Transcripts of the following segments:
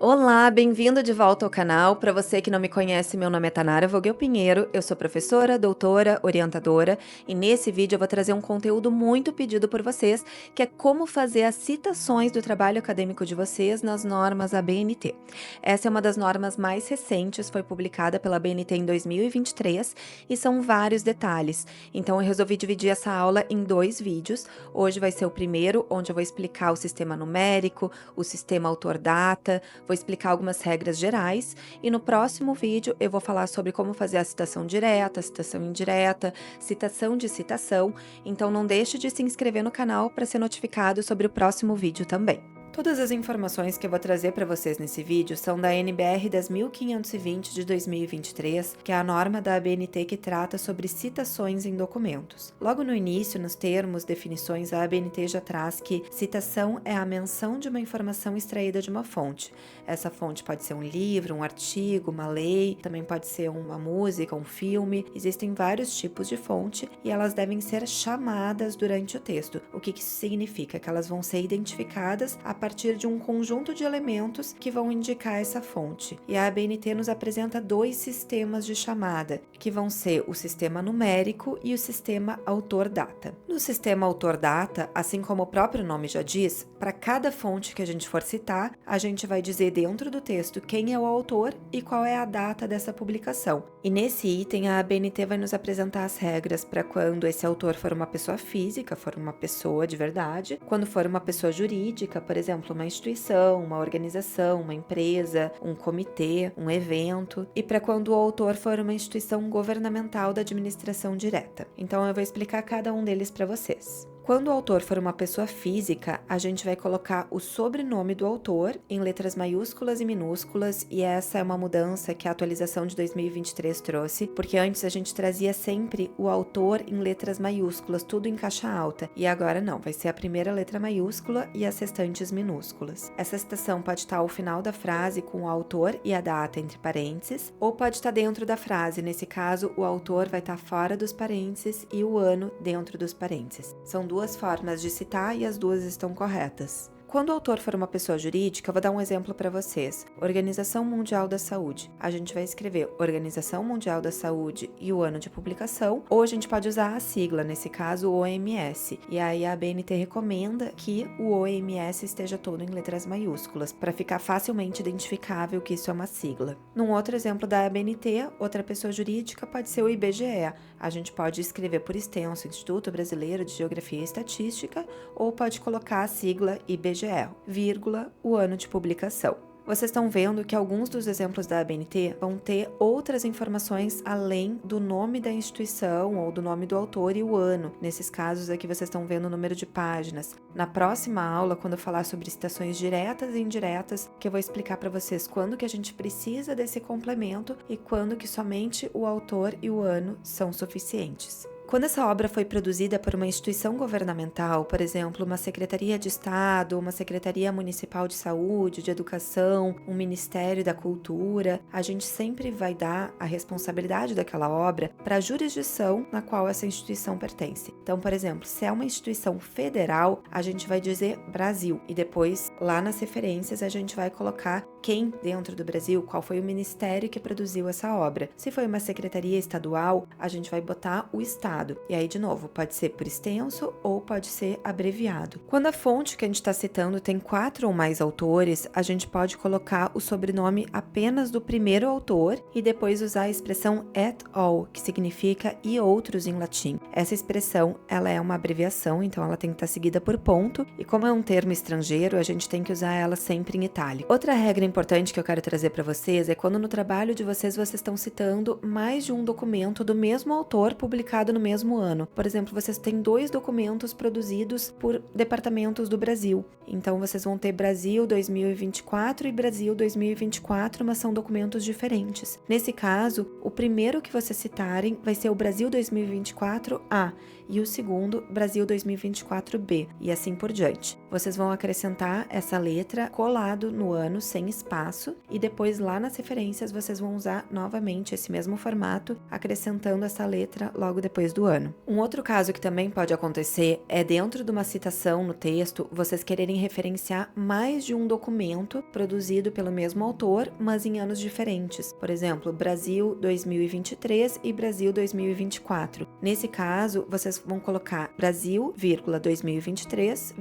Olá, bem-vindo de volta ao canal. Para você que não me conhece, meu nome é Tanara Vogel Pinheiro, eu sou professora, doutora, orientadora e nesse vídeo eu vou trazer um conteúdo muito pedido por vocês, que é como fazer as citações do trabalho acadêmico de vocês nas normas da BNT. Essa é uma das normas mais recentes, foi publicada pela BNT em 2023 e são vários detalhes. Então eu resolvi dividir essa aula em 2 vídeos. Hoje vai ser o primeiro, onde eu vou explicar o sistema numérico, o sistema autor-data, vou explicar algumas regras gerais e no próximo vídeo eu vou falar sobre como fazer a citação direta, citação indireta, citação de citação, então não deixe de se inscrever no canal para ser notificado sobre o próximo vídeo também. Todas as informações que eu vou trazer para vocês nesse vídeo são da NBR 10.520 de 2023, que é a norma da ABNT que trata sobre citações em documentos. Logo no início, nos termos, definições, a ABNT já traz que citação é a menção de uma informação extraída de uma fonte. Essa fonte pode ser um livro, um artigo, uma lei, também pode ser uma música, um filme. Existem vários tipos de fonte e elas devem ser chamadas durante o texto. O que isso significa? Que elas vão ser identificadas a partir de um conjunto de elementos que vão indicar essa fonte. E a ABNT nos apresenta 2 sistemas de chamada, que vão ser o sistema numérico e o sistema autor-data. No sistema autor-data, assim como o próprio nome já diz, para cada fonte que a gente for citar, a gente vai dizer dentro do texto quem é o autor e qual é a data dessa publicação. E nesse item, a ABNT vai nos apresentar as regras para quando esse autor for uma pessoa física, for uma pessoa de verdade, quando for uma pessoa jurídica, por exemplo, uma instituição, uma organização, uma empresa, um comitê, um evento, e para quando o autor for uma instituição governamental da administração direta. Então eu vou explicar cada um deles para vocês. Quando o autor for uma pessoa física, a gente vai colocar o sobrenome do autor em letras maiúsculas e minúsculas, e essa é uma mudança que a atualização de 2023 trouxe, porque antes a gente trazia sempre o autor em letras maiúsculas, tudo em caixa alta, e agora não, vai ser a primeira letra maiúscula e as restantes minúsculas. Essa citação pode estar ao final da frase com o autor e a data entre parênteses, ou pode estar dentro da frase, nesse caso o autor vai estar fora dos parênteses e o ano dentro dos parênteses. São 2 formas de citar e as 2 estão corretas. Quando o autor for uma pessoa jurídica, eu vou dar um exemplo para vocês. Organização Mundial da Saúde. A gente vai escrever Organização Mundial da Saúde e o ano de publicação, ou a gente pode usar a sigla, nesse caso, o OMS. E aí a ABNT recomenda que o OMS esteja todo em letras maiúsculas, para ficar facilmente identificável que isso é uma sigla. Num outro exemplo da ABNT, outra pessoa jurídica pode ser o IBGE. A gente pode escrever por extenso Instituto Brasileiro de Geografia e Estatística, ou pode colocar a sigla IBGE, vírgula, o ano de publicação. Vocês estão vendo que alguns dos exemplos da ABNT vão ter outras informações além do nome da instituição ou do nome do autor e o ano. Nesses casos aqui vocês estão vendo o número de páginas. Na próxima aula, quando eu falar sobre citações diretas e indiretas, que eu vou explicar para vocês quando que a gente precisa desse complemento e quando que somente o autor e o ano são suficientes. Quando essa obra foi produzida por uma instituição governamental, por exemplo, uma Secretaria de Estado, uma Secretaria Municipal de Saúde, de Educação, um Ministério da Cultura, a gente sempre vai dar a responsabilidade daquela obra para a jurisdição na qual essa instituição pertence. Então, por exemplo, se é uma instituição federal, a gente vai dizer Brasil e depois, lá nas referências, a gente vai colocar quem dentro do Brasil, qual foi o ministério que produziu essa obra. Se foi uma secretaria estadual, a gente vai botar o estado. E aí, de novo, pode ser por extenso ou pode ser abreviado. Quando a fonte que a gente está citando tem 4 ou mais autores, a gente pode colocar o sobrenome apenas do primeiro autor e depois usar a expressão et al, que significa e outros em latim. Essa expressão, ela é uma abreviação, então ela tem que estar seguida por ponto, e como é um termo estrangeiro, a gente tem que usar ela sempre em itálico. Outra regra importante que eu quero trazer para vocês é quando no trabalho de vocês estão citando mais de um documento do mesmo autor publicado no mesmo ano. Por exemplo, vocês têm 2 documentos produzidos por departamentos do Brasil. Então, vocês vão ter Brasil 2024 e Brasil 2024, mas são documentos diferentes. Nesse caso, o primeiro que vocês citarem vai ser o Brasil 2024A e o segundo, Brasil 2024B, e assim por diante. Vocês vão acrescentar essa letra colado no ano, sem espaço e depois lá nas referências vocês vão usar novamente esse mesmo formato, acrescentando essa letra logo depois do ano. Um outro caso que também pode acontecer é dentro de uma citação no texto, vocês quererem referenciar mais de um documento produzido pelo mesmo autor, mas em anos diferentes. Por exemplo, Brasil 2023 e Brasil 2024. Nesse caso, vocês vão colocar Brasil, 2023,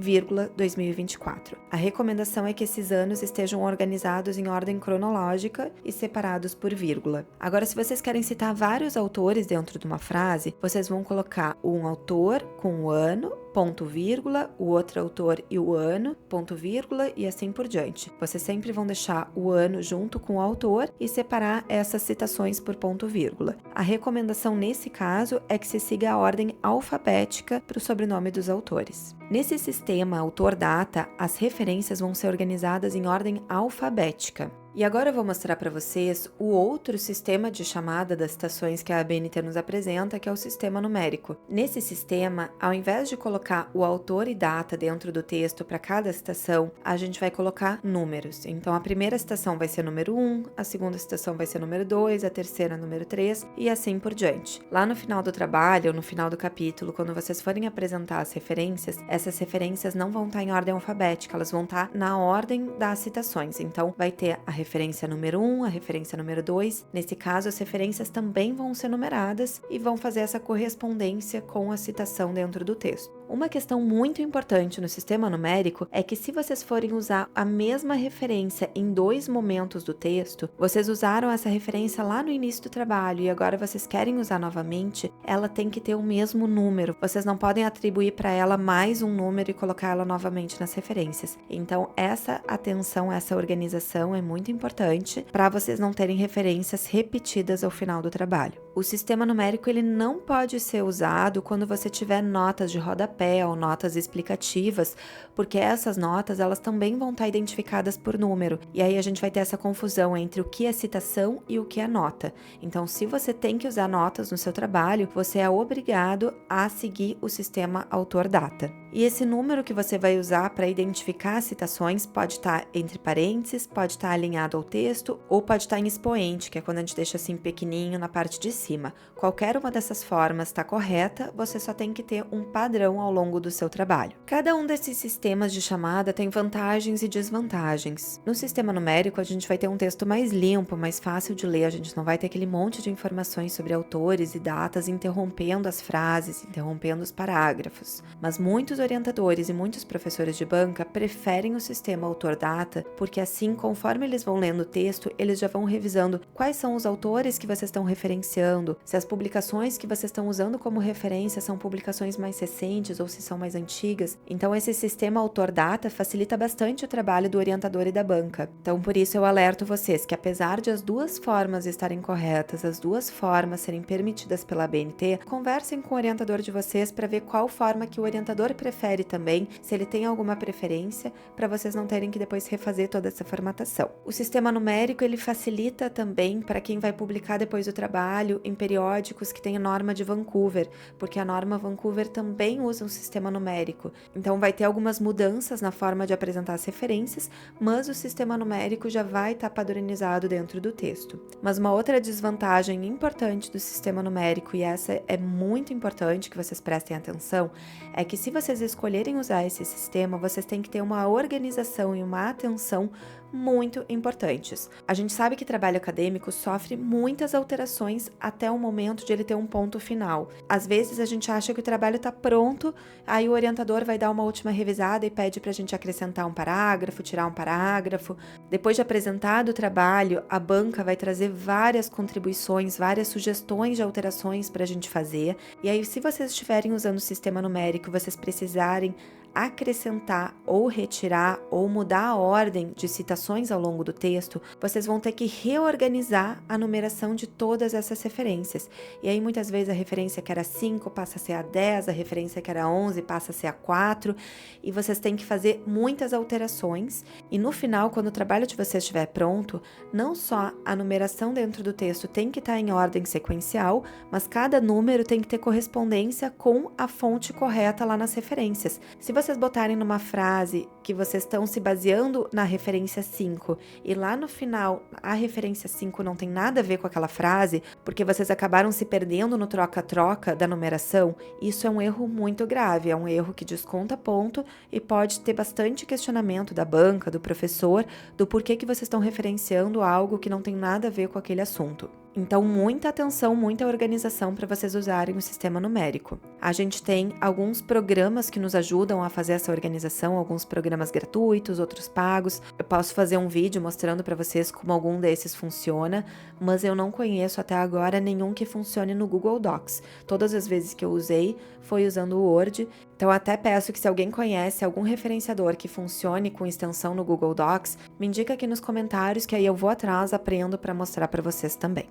2024. A recomendação é que esses anos estejam organizados em ordem cronológica e separados por vírgula. Agora, se vocês querem citar vários autores dentro de uma frase, vocês vão colocar um autor com o ano, ponto vírgula, o outro autor e o ano, ponto vírgula, e assim por diante. Vocês sempre vão deixar o ano junto com o autor e separar essas citações por ponto vírgula. A recomendação nesse caso é que se siga a ordem alfabética para o sobrenome dos autores. Nesse sistema autor-data, as referências vão ser organizadas em ordem alfabética. E agora eu vou mostrar para vocês o outro sistema de chamada das citações que a ABNT nos apresenta, que é o sistema numérico. Nesse sistema, ao invés de colocar o autor e data dentro do texto para cada citação, a gente vai colocar números. Então, a primeira citação vai ser número 1, a segunda citação vai ser número 2, a terceira número 3 e assim por diante. Lá no final do trabalho, ou no final do capítulo, quando vocês forem apresentar as referências, essas referências não vão estar em ordem alfabética, elas vão estar na ordem das citações. Então, vai ter a referência número 1, a referência número 2. Nesse caso, as referências também vão ser numeradas e vão fazer essa correspondência com a citação dentro do texto. Uma questão muito importante no sistema numérico é que se vocês forem usar a mesma referência em dois momentos do texto, vocês usaram essa referência lá no início do trabalho e agora vocês querem usar novamente, ela tem que ter o mesmo número. Vocês não podem atribuir para ela mais um número e colocar ela novamente nas referências. Então, essa atenção, essa organização é muito importante para vocês não terem referências repetidas ao final do trabalho. O sistema numérico ele não pode ser usado quando você tiver notas de rodapé ou notas explicativas, porque essas notas elas também vão estar identificadas por número, e aí a gente vai ter essa confusão entre o que é citação e o que é nota. Então, se você tem que usar notas no seu trabalho, você é obrigado a seguir o sistema autor-data. E esse número que você vai usar para identificar as citações pode estar entre parênteses, pode estar alinhado ao texto ou pode estar em expoente, que é quando a gente deixa assim pequenininho na parte de cima. Qualquer uma dessas formas está correta, você só tem que ter um padrão ao longo do seu trabalho. Cada um desses sistemas de chamada tem vantagens e desvantagens. No sistema numérico, a gente vai ter um texto mais limpo, mais fácil de ler, a gente não vai ter aquele monte de informações sobre autores e datas interrompendo as frases, interrompendo os parágrafos. Mas muitos orientadores e muitos professores de banca preferem o sistema autor-data, porque assim, conforme eles vão lendo o texto, eles já vão revisando quais são os autores que vocês estão referenciando, se as publicações que vocês estão usando como referência são publicações mais recentes ou se são mais antigas. Então, esse sistema autor-data facilita bastante o trabalho do orientador e da banca. Então, por isso eu alerto vocês que apesar de as duas formas estarem corretas, as duas formas serem permitidas pela ABNT, conversem com o orientador de vocês para ver qual forma que o orientador prefere também, se ele tem alguma preferência, para vocês não terem que depois refazer toda essa formatação. O sistema numérico, ele facilita também para quem vai publicar depois do trabalho em periódicos que tem a norma de Vancouver, porque a norma Vancouver também usa um sistema numérico. Então vai ter algumas mudanças na forma de apresentar as referências, mas o sistema numérico já vai estar padronizado dentro do texto. Mas uma outra desvantagem importante do sistema numérico, e essa é muito importante que vocês prestem atenção, é que se vocês escolherem usar esse sistema, vocês têm que ter uma organização e uma atenção muito importantes. A gente sabe que trabalho acadêmico sofre muitas alterações até o momento de ele ter um ponto final. Às vezes a gente acha que o trabalho está pronto, aí o orientador vai dar uma última revisada e pede para a gente acrescentar um parágrafo, tirar um parágrafo. Depois de apresentado o trabalho, a banca vai trazer várias contribuições, várias sugestões de alterações para a gente fazer. E aí, se vocês estiverem usando o sistema numérico, vocês precisarem acrescentar ou retirar ou mudar a ordem de citações ao longo do texto, vocês vão ter que reorganizar a numeração de todas essas referências. E aí muitas vezes a referência que era 5 passa a ser a 10, a referência que era 11 passa a ser a 4, e vocês têm que fazer muitas alterações. E no final, quando o trabalho de vocês estiver pronto, não só a numeração dentro do texto tem que estar em ordem sequencial, mas cada número tem que ter correspondência com a fonte correta lá nas referências. Se vocês vocês botarem numa frase que vocês estão se baseando na referência 5 e lá no final a referência 5 não tem nada a ver com aquela frase, porque vocês acabaram se perdendo no troca-troca da numeração, isso é um erro muito grave, é um erro que desconta ponto e pode ter bastante questionamento da banca, do professor, do porquê que vocês estão referenciando algo que não tem nada a ver com aquele assunto. Então, muita atenção, muita organização para vocês usarem o sistema numérico. A gente tem alguns programas que nos ajudam a fazer essa organização, alguns programas gratuitos, outros pagos. Eu posso fazer um vídeo mostrando para vocês como algum desses funciona, mas eu não conheço até agora nenhum que funcione no Google Docs. Todas as vezes que eu usei foi usando o Word. Então, até peço que se alguém conhece algum referenciador que funcione com extensão no Google Docs, me indica aqui nos comentários que aí eu vou atrás, aprendo para mostrar para vocês também.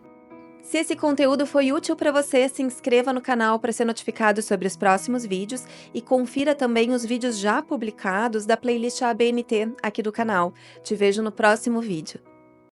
Se esse conteúdo foi útil para você, se inscreva no canal para ser notificado sobre os próximos vídeos e confira também os vídeos já publicados da playlist ABNT aqui do canal. Te vejo no próximo vídeo.